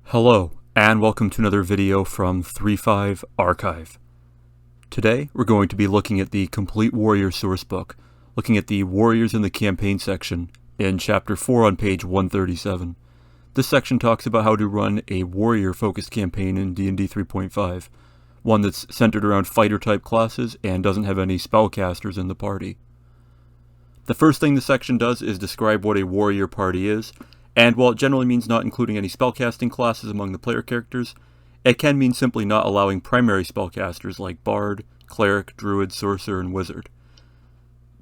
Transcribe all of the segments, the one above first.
Hello, and welcome to another video from 3.5 Archive. Today, we're going to be looking at the Complete Warrior sourcebook, looking at the Warriors in the Campaign section in Chapter 4 on page 137. This section talks about how to run a warrior-focused campaign in D&D 3.5, one that's centered around fighter-type classes and doesn't have any spellcasters in the party. The first thing this section does is describe what a warrior party is, and while it generally means not including any spellcasting classes among the player characters, it can mean simply not allowing primary spellcasters like Bard, Cleric, Druid, Sorcerer, and Wizard,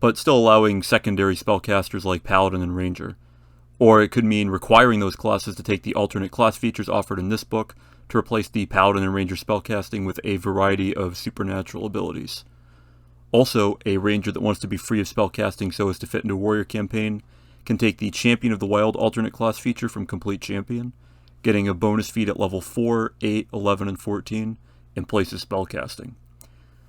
but still allowing secondary spellcasters like Paladin and Ranger. Or it could mean requiring those classes to take the alternate class features offered in this book to replace the Paladin and Ranger spellcasting with a variety of supernatural abilities. Also, a Ranger that wants to be free of spellcasting so as to fit into a warrior campaign can take the Champion of the Wild alternate class feature from Complete Champion, getting a bonus feat at level 4, 8, 11, and 14 in place of spellcasting.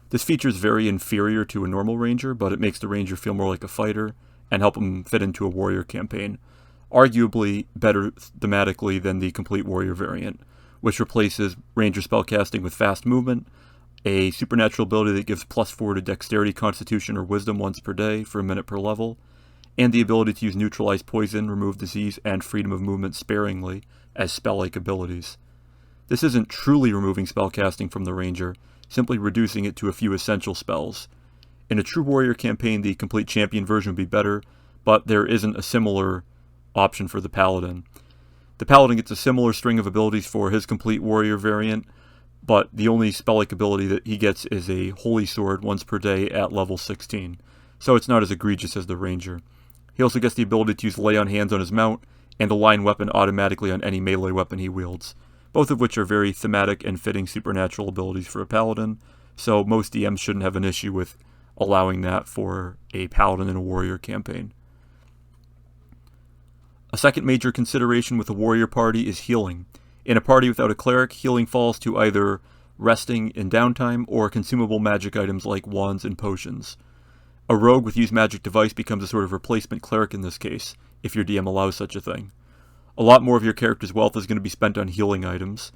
This feature is very inferior to a normal Ranger, but it makes the Ranger feel more like a fighter and help him fit into a warrior campaign, arguably better thematically than the Complete Warrior variant, which replaces Ranger spellcasting with fast movement, a supernatural ability that gives +4 to Dexterity, Constitution, or Wisdom once per day for a minute per level, and the ability to use Neutralize Poison, Remove Disease, and Freedom of Movement sparingly as spell-like abilities. This isn't truly removing spellcasting from the Ranger, simply reducing it to a few essential spells. In a true warrior campaign, the Complete Champion version would be better, but there isn't a similar option for the Paladin. The Paladin gets a similar string of abilities for his Complete Warrior variant, but the only spell-like ability that he gets is a Holy Sword once per day at level 16, so it's not as egregious as the Ranger. He also gets the ability to use Lay on Hands on his mount, and align weapon automatically on any melee weapon he wields, both of which are very thematic and fitting supernatural abilities for a Paladin, so most DMs shouldn't have an issue with allowing that for a Paladin in a warrior campaign. A second major consideration with a warrior party is healing. In a party without a cleric, healing falls to either resting in downtime or consumable magic items like wands and potions. A rogue with Use Magic Device becomes a sort of replacement cleric in this case, if your DM allows such a thing. A lot more of your character's wealth is going to be spent on healing items,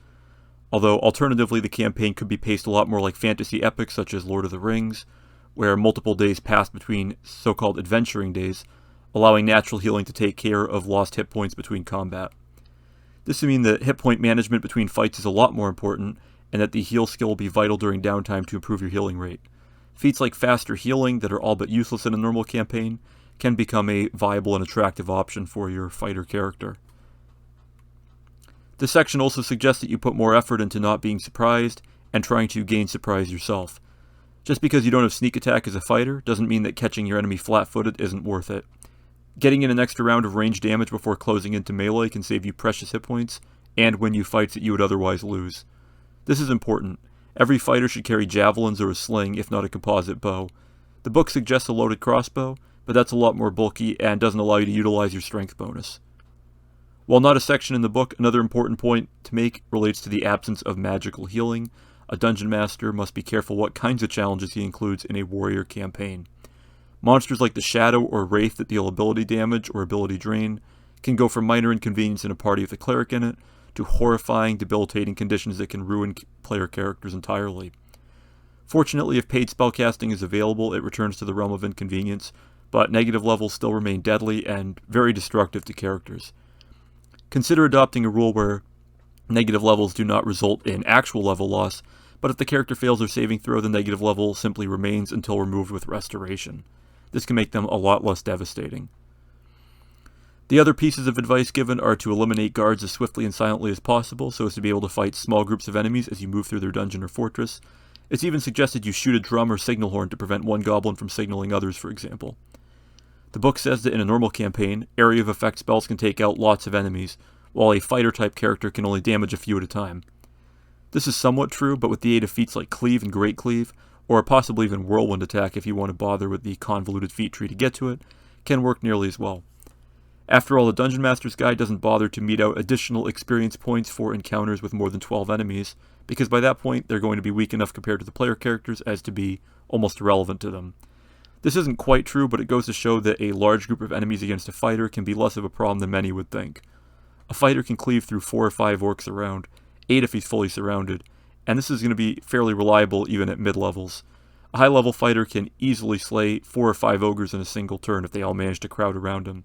although alternatively the campaign could be paced a lot more like fantasy epics such as Lord of the Rings, where multiple days pass between so-called adventuring days, allowing natural healing to take care of lost hit points between combat. This would mean that hit point management between fights is a lot more important, and that the heal skill will be vital during downtime to improve your healing rate. Feats like faster healing that are all but useless in a normal campaign can become a viable and attractive option for your fighter character. This section also suggests that you put more effort into not being surprised and trying to gain surprise yourself. Just because you don't have sneak attack as a fighter doesn't mean that catching your enemy flat-footed isn't worth it. Getting in an extra round of range damage before closing into melee can save you precious hit points and win you fights that you would otherwise lose. This is important. Every fighter should carry javelins or a sling, if not a composite bow. The book suggests a loaded crossbow, but that's a lot more bulky and doesn't allow you to utilize your strength bonus. While not a section in the book, another important point to make relates to the absence of magical healing. A dungeon master must be careful what kinds of challenges he includes in a warrior campaign. Monsters like the Shadow or Wraith that deal ability damage or ability drain can go from minor inconvenience in a party with a cleric in it to horrifying, debilitating conditions that can ruin player characters entirely. Fortunately, if paid spellcasting is available, it returns to the realm of inconvenience, but negative levels still remain deadly and very destructive to characters. Consider adopting a rule where negative levels do not result in actual level loss, but if the character fails their saving throw, the negative level simply remains until removed with restoration. This can make them a lot less devastating. The other pieces of advice given are to eliminate guards as swiftly and silently as possible so as to be able to fight small groups of enemies as you move through their dungeon or fortress. It's even suggested you shoot a drum or signal horn to prevent one goblin from signaling others, for example. The book says that in a normal campaign, area of effect spells can take out lots of enemies, while a fighter-type character can only damage a few at a time. This is somewhat true, but with the aid of feats like Cleave and Great Cleave, or possibly even Whirlwind Attack if you want to bother with the convoluted feat tree to get to it, can work nearly as well. After all, the Dungeon Master's Guide doesn't bother to mete out additional experience points for encounters with more than 12 enemies, because by that point they're going to be weak enough compared to the player characters as to be almost irrelevant to them. This isn't quite true, but it goes to show that a large group of enemies against a fighter can be less of a problem than many would think. A fighter can cleave through 4 or 5 orcs around, 8 if he's fully surrounded, and this is going to be fairly reliable even at mid-levels. A high-level fighter can easily slay 4 or 5 ogres in a single turn if they all manage to crowd around him.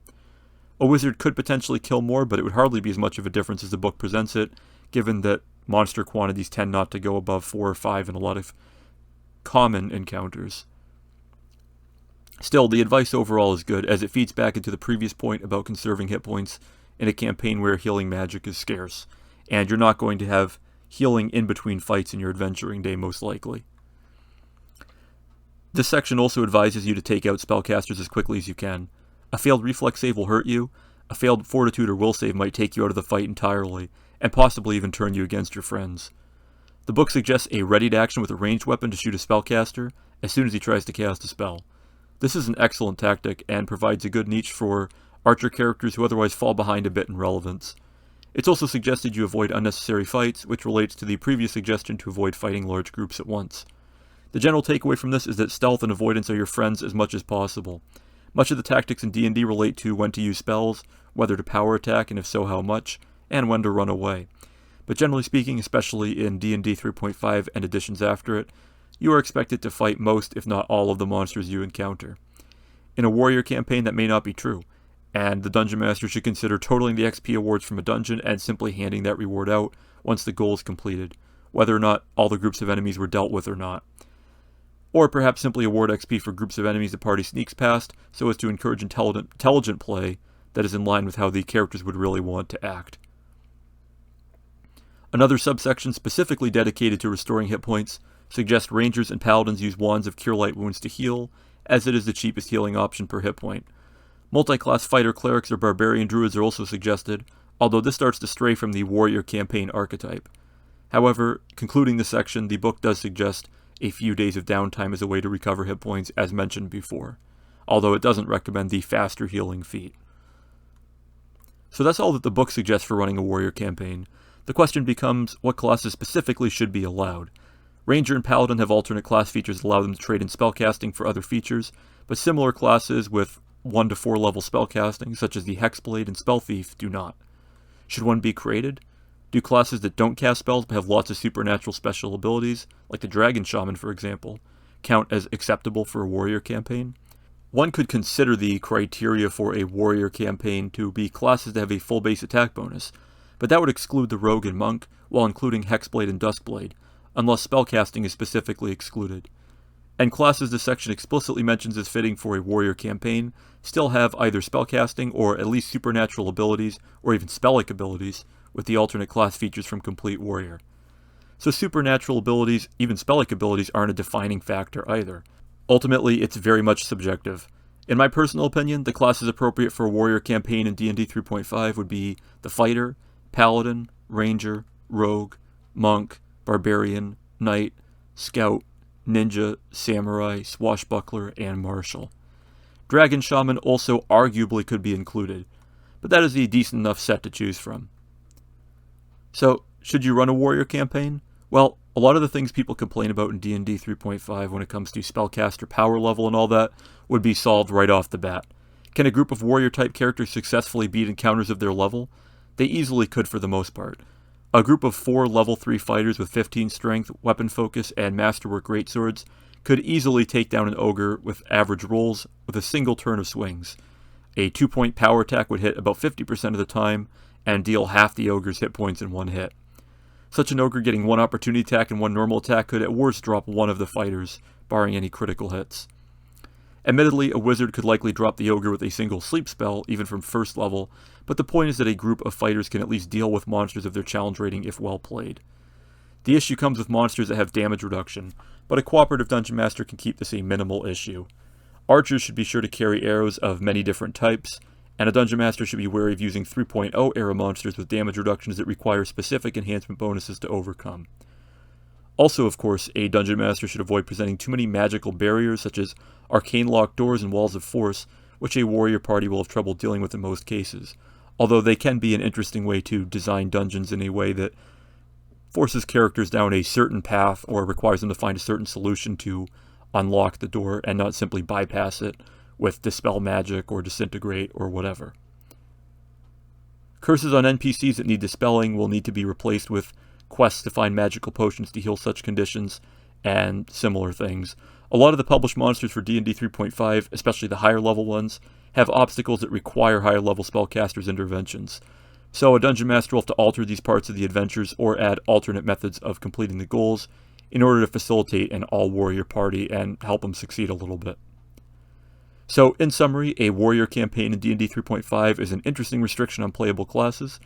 A wizard could potentially kill more, but it would hardly be as much of a difference as the book presents it, given that monster quantities tend not to go above 4 or 5 in a lot of common encounters. Still, the advice overall is good, as it feeds back into the previous point about conserving hit points in a campaign where healing magic is scarce, and you're not going to have healing in between fights in your adventuring day most likely. This section also advises you to take out spellcasters as quickly as you can. A failed reflex save will hurt you, a failed fortitude or will save might take you out of the fight entirely, and possibly even turn you against your friends. The book suggests a readied action with a ranged weapon to shoot a spellcaster as soon as he tries to cast a spell. This is an excellent tactic and provides a good niche for archer characters who otherwise fall behind a bit in relevance. It's also suggested you avoid unnecessary fights, which relates to the previous suggestion to avoid fighting large groups at once. The general takeaway from this is that stealth and avoidance are your friends as much as possible. Much of the tactics in D&D relate to when to use spells, whether to power attack and if so how much, and when to run away. But generally speaking, especially in D&D 3.5 and editions after it, you are expected to fight most, if not all, of the monsters you encounter. In a warrior campaign, that may not be true, and the Dungeon Master should consider totaling the XP awards from a dungeon and simply handing that reward out once the goal is completed, whether or not all the groups of enemies were dealt with or not. Or perhaps simply award XP for groups of enemies the party sneaks past, so as to encourage intelligent play that is in line with how the characters would really want to act. Another subsection specifically dedicated to restoring hit points suggests rangers and paladins use wands of cure light wounds to heal, as it is the cheapest healing option per hit point. Multi-class fighter clerics or barbarian druids are also suggested, although this starts to stray from the warrior campaign archetype. However, concluding the section, the book does suggest a few days of downtime as a way to recover hit points, as mentioned before, although it doesn't recommend the faster healing feat. So that's all that the book suggests for running a warrior campaign. The question becomes, what classes specifically should be allowed? Ranger and Paladin have alternate class features that allow them to trade in spellcasting for other features, but similar classes with 1 to 4 level spellcasting, such as the Hexblade and Spell Thief, do not. Should one be created? Do classes that don't cast spells but have lots of supernatural special abilities, like the Dragon Shaman for example, count as acceptable for a warrior campaign? One could consider the criteria for a warrior campaign to be classes that have a full base attack bonus, but that would exclude the Rogue and Monk, while including Hexblade and Duskblade, unless spellcasting is specifically excluded. And classes this section explicitly mentions as fitting for a warrior campaign still have either spellcasting or at least supernatural abilities or even spell-like abilities, with the alternate class features from Complete Warrior. So supernatural abilities, even spell-like abilities, aren't a defining factor either. Ultimately, it's very much subjective. In my personal opinion, the classes appropriate for a warrior campaign in D&D 3.5 would be the Fighter, Paladin, Ranger, Rogue, Monk, Barbarian, Knight, Scout, Ninja, Samurai, Swashbuckler, and Martial. Dragon Shaman also arguably could be included, but that is a decent enough set to choose from. So, should you run a warrior campaign? Well, a lot of the things people complain about in D&D 3.5 when it comes to spellcaster power level and all that would be solved right off the bat. Can a group of warrior-type characters successfully beat encounters of their level? They easily could for the most part. A group of 4 level 3 fighters with 15 strength, weapon focus, and masterwork greatswords could easily take down an ogre with average rolls with a single turn of swings. A 2-point power attack would hit about 50% of the time and deal half the ogre's hit points in one hit. Such an ogre getting 1 opportunity attack and 1 normal attack could at worst drop one of the fighters, barring any critical hits. Admittedly, a wizard could likely drop the ogre with a single sleep spell, even from first level, but the point is that a group of fighters can at least deal with monsters of their challenge rating if well played. The issue comes with monsters that have damage reduction, but a cooperative Dungeon Master can keep this a minimal issue. Archers should be sure to carry arrows of many different types, and a Dungeon Master should be wary of using 3.0 era monsters with damage reductions that require specific enhancement bonuses to overcome. Also, of course, a Dungeon Master should avoid presenting too many magical barriers such as arcane locked doors and walls of force, which a warrior party will have trouble dealing with in most cases, although they can be an interesting way to design dungeons in a way that forces characters down a certain path or requires them to find a certain solution to unlock the door and not simply bypass it with Dispel Magic or Disintegrate or whatever. Curses on NPCs that need dispelling will need to be replaced with quests to find magical potions to heal such conditions, and similar things. A lot of the published monsters for D&D 3.5, especially the higher level ones, have obstacles that require higher level spellcasters' interventions. So a dungeon master will have to alter these parts of the adventures or add alternate methods of completing the goals in order to facilitate an all-warrior party and help them succeed a little bit. So in summary, a warrior campaign in D&D 3.5 is an interesting restriction on playable classes.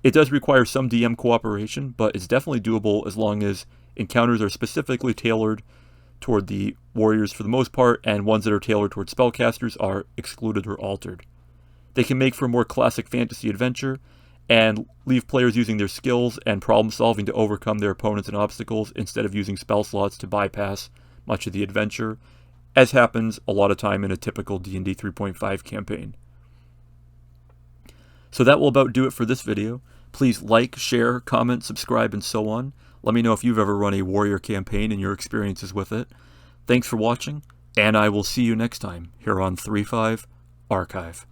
It does require some DM cooperation, but it's definitely doable as long as encounters are specifically tailored toward the warriors for the most part, and ones that are tailored toward spellcasters are excluded or altered. They can make for a more classic fantasy adventure, and leave players using their skills and problem solving to overcome their opponents and obstacles instead of using spell slots to bypass much of the adventure, as happens a lot of time in a typical D&D 3.5 campaign. So that will about do it for this video. Please like, share, comment, subscribe, and so on. Let me know if you've ever run a warrior campaign and your experiences with it. Thanks for watching, and I will see you next time here on 3.5 Archive.